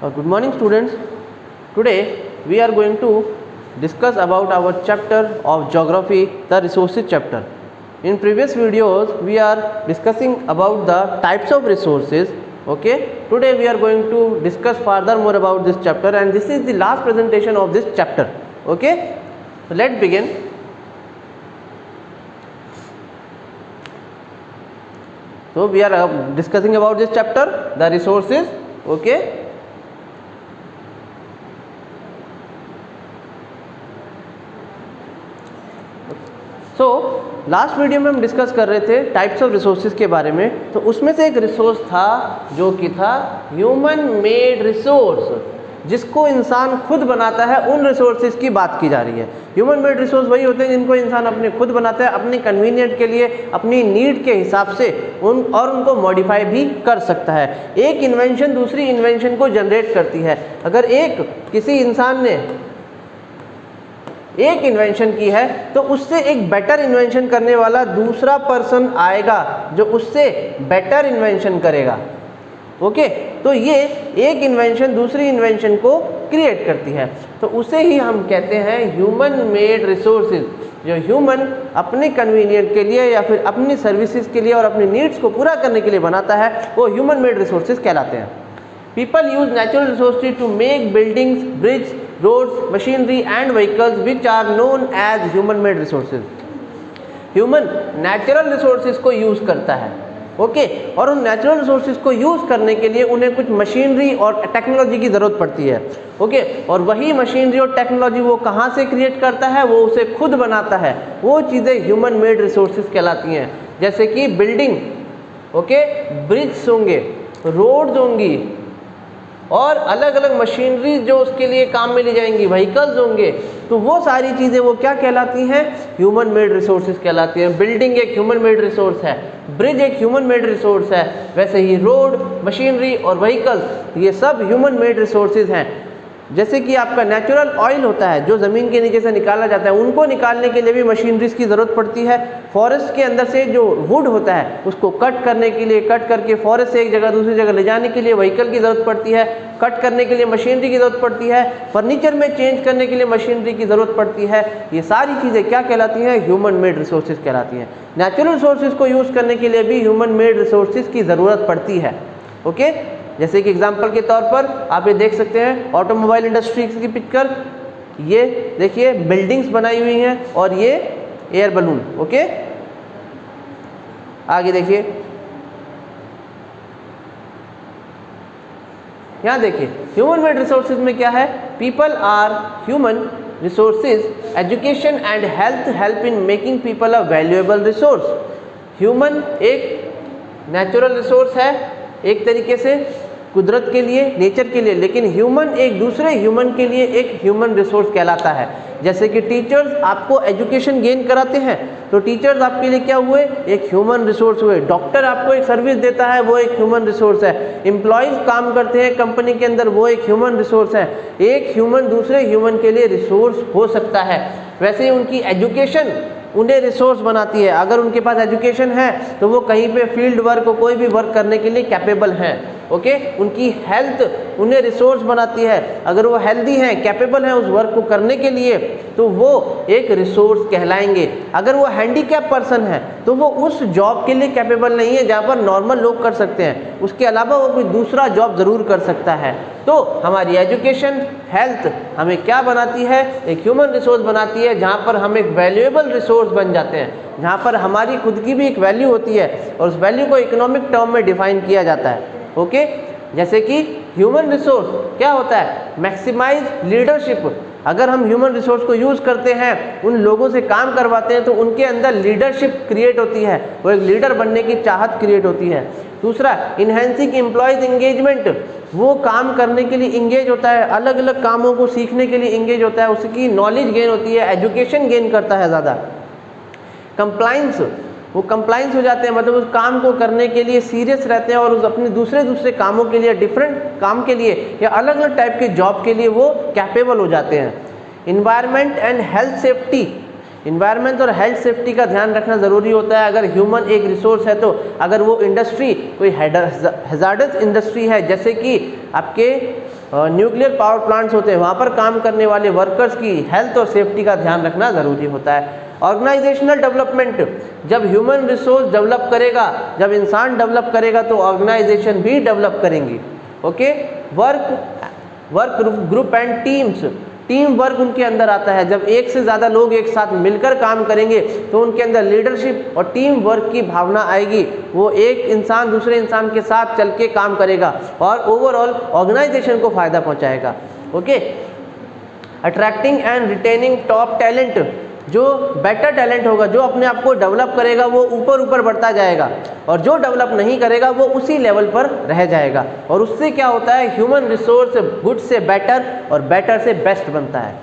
Good morning students. Today we are going to discuss about our chapter of geography, the resources chapter. In previous videos we are discussing about the types of resources. Okay, today we are going to discuss further more about this chapter, and this is the last presentation of this chapter. Okay, so let's begin. So we are discussing about this chapter, the resources. Okay, तो last video में हम discuss कर रहे थे types of resources के बारे में। तो उसमें से एक रिसोर्स था जो कि था ह्यूमन मेड रिसोर्स, जिसको इंसान खुद बनाता है। उन रिसोर्सेज की बात की जा रही है। ह्यूमन मेड रिसोर्स वही होते हैं जिनको इंसान अपने खुद बनाता है, अपने कन्वीनियंट के लिए, अपनी नीड के हिसाब से उनको मॉडिफाई भी कर सकता है। एक इन्वेंशन दूसरी इन्वेंशन को जनरेट करती है। अगर किसी इंसान ने एक इन्वेंशन की है तो उससे एक बेटर इन्वेंशन करने वाला दूसरा पर्सन आएगा जो उससे बेटर इन्वेंशन करेगा। ओके, तो ये एक इन्वेंशन दूसरी इन्वेंशन को क्रिएट करती है, तो उसे ही हम कहते हैं ह्यूमन मेड रिसोर्सेज। जो ह्यूमन अपने कन्वीनियंट के लिए या फिर अपनी सर्विसेज के लिए और अपनी नीड्स को पूरा करने के लिए बनाता है, वो ह्यूमन मेड रिसोर्सेज कहलाते हैं। People use natural resources to make buildings, bridges, roads, machinery and vehicles which are known as human made resources. Human natural resources को use करता है। ओके, और उन नेचुरल रिसोर्सेज को यूज़ करने के लिए उन्हें कुछ मशीनरी और टेक्नोलॉजी की ज़रूरत पड़ती है। ओके, और वही मशीनरी और टेक्नोलॉजी वो कहाँ से क्रिएट करता है, वो उसे खुद बनाता है। वो चीज़ें ह्यूमन मेड रिसोर्सेज कहलाती हैं, जैसे कि बिल्डिंग, ओके, ब्रिज होंगे, रोड्स होंगी और अलग अलग मशीनरी जो उसके लिए काम में ली जाएंगी, व्हीकल्स होंगे। तो वो सारी चीज़ें वो क्या कहलाती हैं? ह्यूमन मेड रिसोर्सेज कहलाती हैं। बिल्डिंग एक ह्यूमन मेड रिसोर्स है, ब्रिज एक ह्यूमन मेड रिसोर्स है, वैसे ही रोड, मशीनरी और व्हीकल्स ये सब ह्यूमन मेड रिसोर्सेज हैं। जैसे कि आपका नेचुरल ऑयल होता है जो ज़मीन के नीचे से निकाला जाता है, उनको निकालने के लिए भी मशीनरीज की ज़रूरत पड़ती है। फॉरेस्ट के अंदर से जो वुड होता है उसको कट करने के लिए, कट करके फॉरेस्ट से एक जगह दूसरी जगह ले जाने के लिए व्हीकल की ज़रूरत पड़ती है, कट करने के लिए मशीनरी की ज़रूरत पड़ती है, फर्नीचर में चेंज करने के लिए मशीनरी की ज़रूरत पड़ती है। ये सारी चीज़ें क्या कहलाती हैं? ह्यूमन मेड रिसोर्सेज कहलाती हैं। नेचुरल रिसोर्सेज को यूज़ करने के लिए भी ह्यूमन मेड रिसोर्सेज की ज़रूरत पड़ती है। ओके, जैसे कि एग्जांपल के तौर पर आप ये देख सकते हैं ऑटोमोबाइल इंडस्ट्री की पिक्चर। ये देखिए बिल्डिंग्स बनाई हुई हैं और ये एयर बलून। ओके, आगे देखिए, यहाँ देखिए ह्यूमन मेड रिसोर्सेज में क्या है? People are human resources, education and help in making people a valuable resource. Human एक नेचुरल रिसोर्स है एक तरीके से कुदरत के लिए, नेचर के लिए, लेकिन ह्यूमन एक दूसरे ह्यूमन के लिए एक ह्यूमन रिसोर्स कहलाता है। जैसे कि टीचर्स आपको एजुकेशन गेन कराते हैं तो टीचर्स आपके लिए क्या हुए? एक ह्यूमन रिसोर्स हुए। डॉक्टर आपको एक सर्विस देता है, वो एक ह्यूमन रिसोर्स है। एम्प्लॉयज़ काम करते हैं कंपनी के अंदर, वो एक ह्यूमन रिसोर्स है। एक ह्यूमन दूसरे ह्यूमन के लिए रिसोर्स हो सकता है। वैसे ही उनकी एजुकेशन उन्हें रिसोर्स बनाती है। अगर उनके पास एजुकेशन है तो वो कहीं पे फील्ड वर्क को कोई भी वर्क करने के लिए कैपेबल हैं। ओके, उनकी हेल्थ उन्हें रिसोर्स बनाती है। अगर वो हेल्दी हैं, कैपेबल हैं उस वर्क को करने के लिए, तो वो एक रिसोर्स कहलाएंगे। अगर वो हैंडीकैप पर्सन है तो वो उस जॉब के लिए कैपेबल नहीं है जहाँ पर नॉर्मल लोग कर सकते हैं, उसके अलावा वो कोई दूसरा जॉब ज़रूर कर सकता है। तो हमारी एजुकेशन, हेल्थ हमें क्या बनाती है? एक ह्यूमन रिसोर्स बनाती है, जहाँ पर हम एक वैल्यूएबल रिसोर्स बन जाते हैं, जहाँ पर हमारी खुद की भी एक वैल्यू होती है और उस वैल्यू को इकोनॉमिक टर्म में डिफाइन किया जाता है। ओके, जैसे कि ह्यूमन रिसोर्स क्या होता है? Maximise leadership. अगर हम ह्यूमन रिसोर्स को यूज़ करते हैं, उन लोगों से काम करवाते हैं, तो उनके अंदर लीडरशिप क्रिएट होती है, वो एक लीडर बनने की चाहत क्रिएट होती है। दूसरा, इन्हेंसिंग एम्प्लॉयज़ इंगेजमेंट, वो काम करने के लिए इंगेज होता है, अलग अलग कामों को सीखने के लिए इंगेज होता है, उसकी नॉलेज गेन होती है, एजुकेशन गेन करता है ज़्यादा। कंप्लाइंस, वो कंप्लाइंस हो जाते हैं, मतलब उस काम को करने के लिए सीरियस रहते हैं और उस अपने दूसरे कामों के लिए, डिफरेंट काम के लिए या अलग अलग टाइप के जॉब के लिए वो कैपेबल हो जाते हैं। Environment and health safety, environment और हेल्थ सेफ्टी का ध्यान रखना ज़रूरी होता है। अगर ह्यूमन एक रिसोर्स है तो अगर वो इंडस्ट्री कोई हैजार्डस इंडस्ट्री है, जैसे कि आपके न्यूक्लियर पावर प्लांट्स होते हैं, वहाँ पर काम करने वाले वर्कर्स की हेल्थ और सेफ्टी का ध्यान रखना ज़रूरी होता है। ऑर्गेनाइजेशनल डेवलपमेंट, जब ह्यूमन रिसोर्स डेवलप करेगा, जब इंसान डेवलप करेगा तो ऑर्गेनाइजेशन भी डेवलप करेंगी। Okay, work group and teams, team work उनके अंदर आता है। जब एक से ज़्यादा लोग एक साथ मिलकर काम करेंगे तो उनके अंदर लीडरशिप और टीम वर्क की भावना आएगी। वो एक इंसान दूसरे इंसान के साथ चल के काम करेगा और ओवरऑल ऑर्गेनाइजेशन को फ़ायदा पहुंचाएगा। Okay, attracting and retaining top talent, जो बेटर टैलेंट होगा, जो अपने आप को डेवलप करेगा वो ऊपर ऊपर बढ़ता जाएगा, और जो डेवलप नहीं करेगा वो उसी लेवल पर रह जाएगा। और उससे क्या होता है, ह्यूमन रिसोर्स गुड से बेटर और बेटर से बेस्ट बनता है।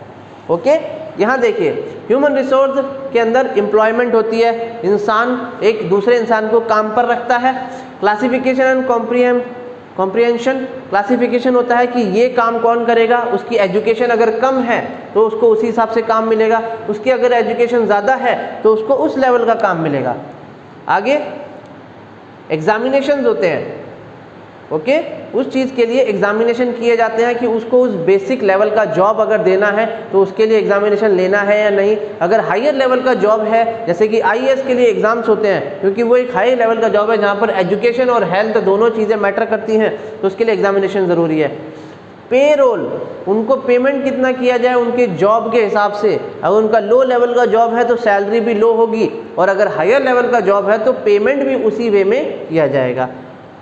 ओके, यहाँ देखिए ह्यूमन रिसोर्स के अंदर एम्प्लॉयमेंट होती है, इंसान एक दूसरे इंसान को काम पर रखता है। क्लासिफिकेशन एंड कॉम्प्रिहेंशन, क्लासिफिकेशन होता है कि ये काम कौन करेगा, उसकी एजुकेशन अगर कम है तो उसको उसी हिसाब से काम मिलेगा, उसकी अगर एजुकेशन ज़्यादा है तो उसको उस लेवल का काम मिलेगा। आगे एग्जामिनेशंस होते हैं। ओके, उस चीज़ के लिए एग्जामिनेशन किए जाते हैं कि उसको उस बेसिक लेवल का जॉब अगर देना है तो उसके लिए एग्जामिनेशन लेना है या नहीं। अगर हायर लेवल का जॉब है, जैसे कि आईएएस के लिए एग्जाम्स होते हैं, क्योंकि वो एक हाई लेवल का जॉब है जहाँ पर एजुकेशन और हेल्थ दोनों चीज़ें मैटर करती हैं, तो उसके लिए एग्जामिनेशन ज़रूरी है। पे रोल, उनको पेमेंट कितना किया जाए उनके जॉब के हिसाब से। अगर उनका लो लेवल का जॉब है तो सैलरी भी लो होगी, और अगर हायर लेवल का जॉब है तो पेमेंट भी उसी वे में किया जाएगा।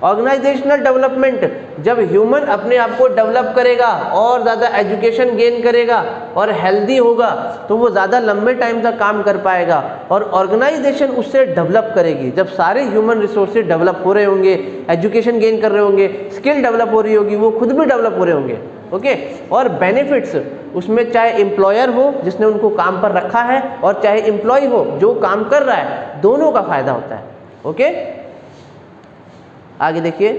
ऑर्गेनाइजेशनल डेवलपमेंट, जब ह्यूमन अपने आप को डेवलप करेगा और ज़्यादा एजुकेशन गेन करेगा और हेल्दी होगा तो वो ज़्यादा लंबे टाइम तक काम कर पाएगा और ऑर्गेनाइजेशन उससे डेवलप करेगी। जब सारे ह्यूमन रिसोर्सेज डेवलप हो रहे होंगे, एजुकेशन गेन कर रहे होंगे, स्किल डेवलप हो रही होगी, वो खुद भी डेवलप हो रहे होंगे। ओके, और बेनिफिट्स, उसमें चाहे एम्प्लॉयर हो जिसने उनको काम पर रखा है और चाहे एम्प्लॉय हो जो काम कर रहा है, दोनों का फायदा होता है। ओके, आगे देखिए,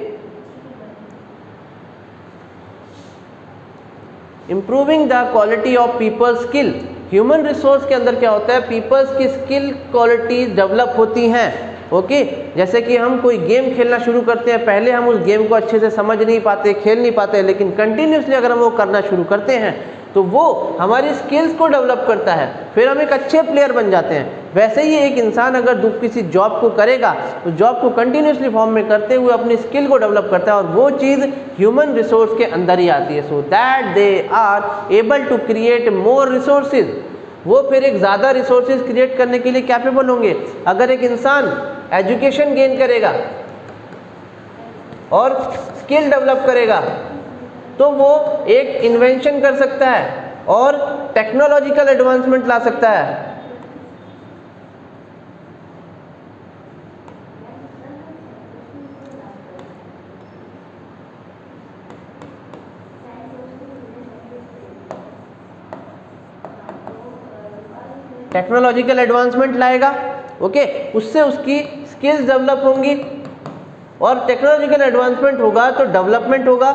improving the quality of people's skill. Human resource के अंदर क्या होता है, पीपल्स की स्किल क्वालिटी डेवलप होती हैं। ओके, जैसे कि हम कोई गेम खेलना शुरू करते हैं, पहले हम उस गेम को अच्छे से समझ नहीं पाते, खेल नहीं पाते, लेकिन कंटिन्यूसली अगर हम वो करना शुरू करते हैं तो वो हमारी स्किल्स को डेवलप करता है, फिर हम एक अच्छे प्लेयर बन जाते हैं। वैसे ही एक इंसान अगर किसी जॉब को करेगा तो जॉब को कंटिन्यूसली फॉर्म में करते हुए अपनी स्किल को डेवलप करता है, और वो चीज़ ह्यूमन रिसोर्स के अंदर ही आती है। So that they are able to create more resources, वो फिर एक ज़्यादा रिसोर्सेज क्रिएट करने के लिए कैपेबल होंगे। अगर एक इंसान एजुकेशन गेन करेगा और स्किल डेवलप करेगा तो वो एक इन्वेंशन कर सकता है और टेक्नोलॉजिकल एडवांसमेंट ला सकता है। टेक्नोलॉजिकल एडवांसमेंट लाएगा, ओके, उससे उसकी स्किल्स डेवलप होंगी, और टेक्नोलॉजिकल एडवांसमेंट होगा तो डेवलपमेंट होगा।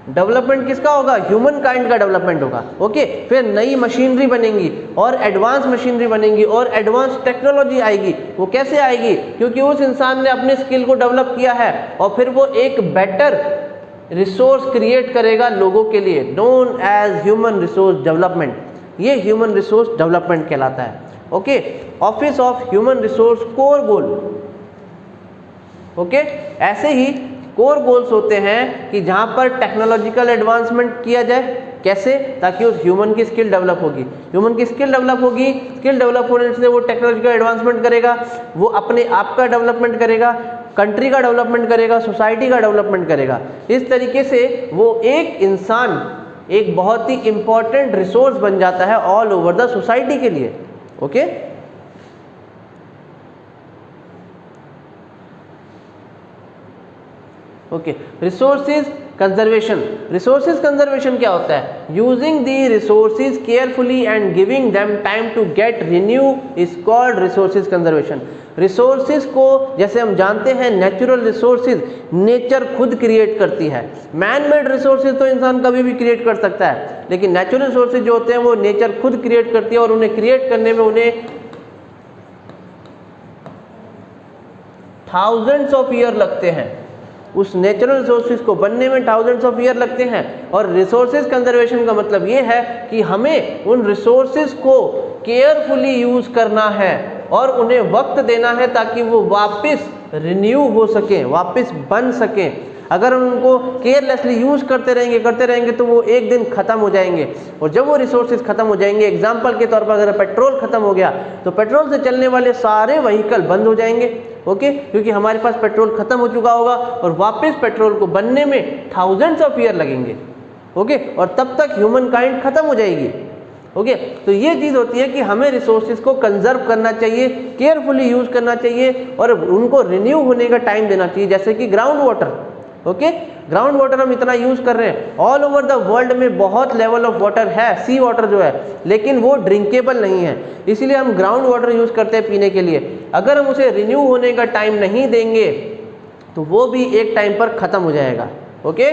डेवलपमेंट किसका होगा, ह्यूमन काइंड का डेवलपमेंट होगा। ओके, फिर नई मशीनरी बनेंगी और एडवांस मशीनरी बनेंगी और एडवांस टेक्नोलॉजी आएगी। वो कैसे आएगी, क्योंकि उस इंसान ने अपने स्किल को डेवलप किया है और फिर वो एक बेटर रिसोर्स क्रिएट करेगा लोगों के लिए, known as human resource development. ये ह्यूमन रिसोर्स डेवलपमेंट कहलाता है। Okay, office of human resource core goal. Okay, ऐसे ही कोर गोल्स होते हैं कि जहां पर टेक्नोलॉजिकल एडवांसमेंट किया जाए, कैसे, ताकि उस ह्यूमन की स्किल डेवलप होगी, ह्यूमन की स्किल डेवलप होगी, स्किल डेवलप होने से वो टेक्नोलॉजिकल एडवांसमेंट करेगा, वो अपने आप का डेवलपमेंट करेगा, कंट्री का डेवलपमेंट करेगा, सोसाइटी का डेवलपमेंट करेगा। इस तरीके से वो एक इंसान एक बहुत ही इंपॉर्टेंट रिसोर्स बन जाता है ऑल ओवर द सोसाइटी के लिए। Okay, okay, resources conservation. Resources conservation क्या होता है, using the resources carefully and giving them time to get renew is called resources conservation. Resources को, जैसे हम जानते हैं, नेचुरल रिसोर्सेज नेचर खुद क्रिएट करती है। मैन मेड रिसोर्सेज तो इंसान कभी भी क्रिएट कर सकता है, लेकिन नेचुरल रिसोर्सेज जो होते हैं वो नेचर खुद क्रिएट करती है, और उन्हें क्रिएट करने में उन्हें थाउजेंड्स ऑफ ईयर लगते हैं। उस नेचुरल रिसोर्सेज को बनने में थाउजेंड्स ऑफ ईयर लगते हैं। और रिसोर्सेज कंजर्वेशन का मतलब ये है कि हमें उन रिसोर्सेज को केयरफुली यूज करना है और उन्हें वक्त देना है ताकि वो वापस रिन्यू हो सकें, वापस बन सकें। अगर हम उनको केयरलेसली यूज करते रहेंगे तो वो एक दिन खत्म हो जाएंगे। और जब वो रिसोर्सेज खत्म हो जाएंगे, एग्जांपल के तौर पर अगर पेट्रोल खत्म हो गया तो पेट्रोल से चलने वाले सारे व्हीकल बंद हो जाएंगे, ओके, क्योंकि हमारे पास पेट्रोल खत्म हो चुका होगा और वापस पेट्रोल को बनने में थाउजेंड्स ऑफ ईयर लगेंगे, ओके, और तब तक ह्यूमन काइंड खत्म हो जाएगी, ओके। तो ये चीज़ होती है कि हमें रिसोर्सेज को कंजर्व करना चाहिए, केयरफुली यूज करना चाहिए और उनको रिन्यू होने का टाइम देना चाहिए। जैसे कि ground water, okay, ground water हम इतना यूज कर रहे हैं, ऑल ओवर द वर्ल्ड में बहुत लेवल ऑफ वाटर है, सी वाटर जो है, लेकिन वो ड्रिंकेबल नहीं है, इसीलिए हम ग्राउंड वाटर यूज करते हैं पीने के लिए। अगर हम उसे रिन्यू होने का टाइम नहीं देंगे तो वो भी एक टाइम पर खत्म हो जाएगा, ओके।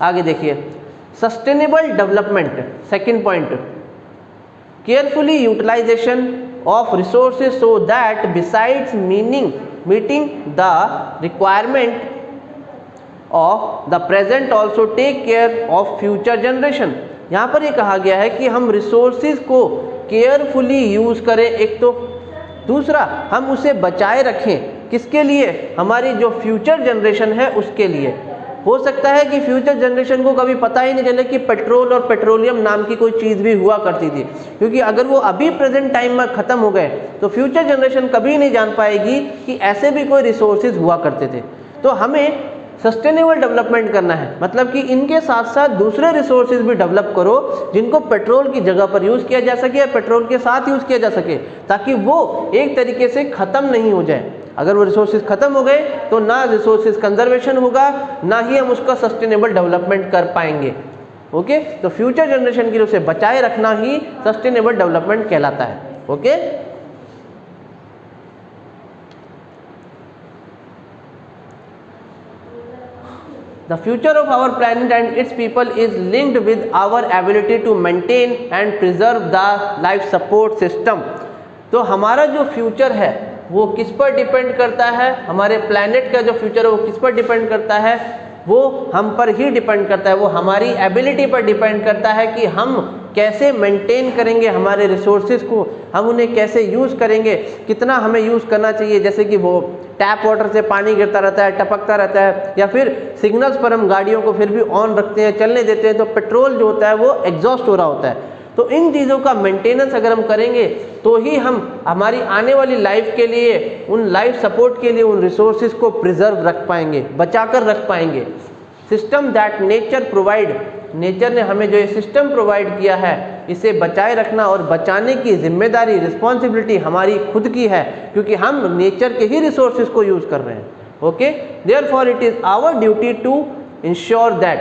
आगे देखिए, sustainable development, second point, carefully utilization of resources so that besides meeting the requirement of the present also take care of future generation. यहाँ पर ये कहा गया है कि हम रिसोर्सेज को केयरफुली यूज करें, एक तो दूसरा हम उसे बचाए रखें, किसके लिए, हमारी जो फ्यूचर जनरेशन है उसके लिए। हो सकता है कि फ्यूचर जनरेशन को कभी पता ही नहीं चले कि पेट्रोल और पेट्रोलियम नाम की कोई चीज़ भी हुआ करती थी, क्योंकि अगर वो अभी प्रेजेंट टाइम में ख़त्म हो गए तो फ्यूचर जनरेशन कभी नहीं जान पाएगी कि ऐसे भी कोई रिसोर्सेज हुआ करते थे। तो हमें सस्टेनेबल डेवलपमेंट करना है, मतलब कि इनके साथ साथ दूसरे रिसोर्सेज भी डेवलप करो जिनको पेट्रोल की जगह पर यूज़ किया जा सके या पेट्रोल के साथ यूज़ किया जा सके, ताकि वो एक तरीके से ख़त्म नहीं हो जाए। अगर वो रिसोर्सेज खत्म हो गए तो ना रिसोर्सेज कंजर्वेशन होगा, ना ही हम उसका सस्टेनेबल डेवलपमेंट कर पाएंगे, ओके। तो फ्यूचर जनरेशन के लिए उसे बचाए रखना ही सस्टेनेबल डेवलपमेंट कहलाता है, okay. The future of our planet and its people is linked with our ability to maintain and preserve the life support system। तो हमारा जो फ्यूचर है वो किस पर डिपेंड करता है, हमारे प्लैनेट का जो फ्यूचर है वो किस पर डिपेंड करता है, वो हम पर ही डिपेंड करता है, वो हमारी एबिलिटी पर डिपेंड करता है कि हम कैसे मेंटेन करेंगे हमारे रिसोर्सेज को, हम उन्हें कैसे यूज़ करेंगे, कितना हमें यूज़ करना चाहिए। जैसे कि वो टैप वाटर से पानी गिरता रहता है, टपकता रहता है, या फिर सिग्नल्स पर हम गाड़ियों को फिर भी ऑन रखते हैं, चलने देते हैं, तो पेट्रोल जो होता है वो एग्जॉस्ट हो रहा होता है। तो इन चीज़ों का मेंटेनेंस अगर हम करेंगे तो ही हम हमारी आने वाली लाइफ के लिए, उन लाइफ सपोर्ट के लिए उन रिसोर्सेज को प्रिजर्व रख पाएंगे, बचा कर रख पाएंगे। System that nature provide, nature ने हमें जो ये सिस्टम प्रोवाइड किया है इसे बचाए रखना और बचाने की जिम्मेदारी, रिस्पॉन्सिबिलिटी हमारी खुद की है, क्योंकि हम नेचर के ही रिसोर्सेज को यूज़ कर रहे हैं, okay. Therefore it is our duty to ensure that,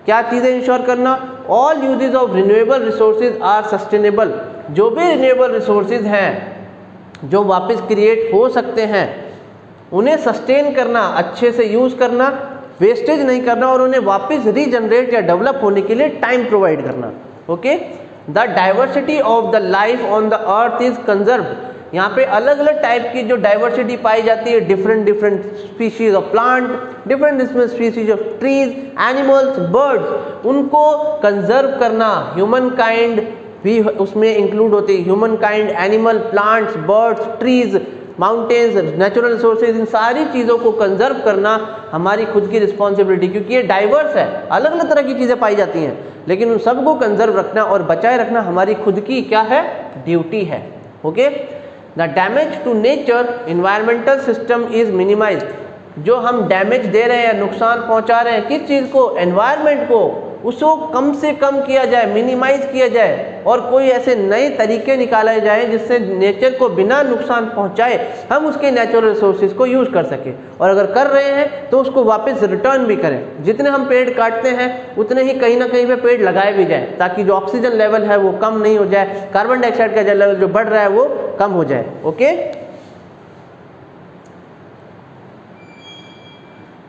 क्या चीज़ें इंश्योर करना, all usages of renewable resources are sustainable. जो भी रिन्यूएबल रिसोर्सेज हैं जो वापस क्रिएट हो सकते हैं उन्हें सस्टेन करना, अच्छे से यूज़ करना, वेस्टेज नहीं करना और उन्हें वापस रीजनरेट या डेवलप होने के लिए टाइम प्रोवाइड करना, okay. The diversity of the life on the earth is conserved. यहाँ पे अलग अलग टाइप की जो डाइवर्सिटी पाई जाती है, different species of plant, different species of trees, animals, birds, उनको कंजर्व करना, ह्यूमन काइंड भी उसमें इंक्लूड होती है। Human kind, animal, plants, birds, trees, mountains, natural resources, इन सारी चीज़ों को कंजर्व करना हमारी खुद की रिस्पॉन्सिबिलिटी, क्योंकि ये डाइवर्स है, अलग अलग तरह की चीज़ें पाई जाती हैं, लेकिन उन सबको कंजर्व रखना और बचाए रखना हमारी खुद की क्या है, ड्यूटी है, okay. The damage to nature environmental system is minimize. जो हम डैमेज दे रहे हैं, नुकसान पहुंचा रहे हैं, किस चीज़ को, एनवायरनमेंट को, उसको कम से कम किया जाए, मिनिमाइज किया जाए और कोई ऐसे नए तरीके निकाले जाएं जिससे नेचर को बिना नुकसान पहुंचाए हम उसके नेचुरल रिसोर्सेज को यूज़ कर सकें। और अगर कर रहे हैं तो उसको वापस रिटर्न भी करें। जितने हम पेड़ काटते हैं उतने ही कहीं ना कहीं पे पेड़ लगाए भी जाए, ताकि जो ऑक्सीजन लेवल है वो कम नहीं हो जाए, कार्बन डाइऑक्साइड का लेवल जो बढ़ रहा है वो कम हो जाए, okay.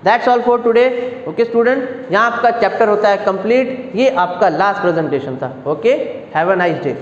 That's all for today, okay student. यहाँ आपका चैप्टर होता है कंप्लीट, ये आपका लास्ट प्रेजेंटेशन था, okay. Have a nice day.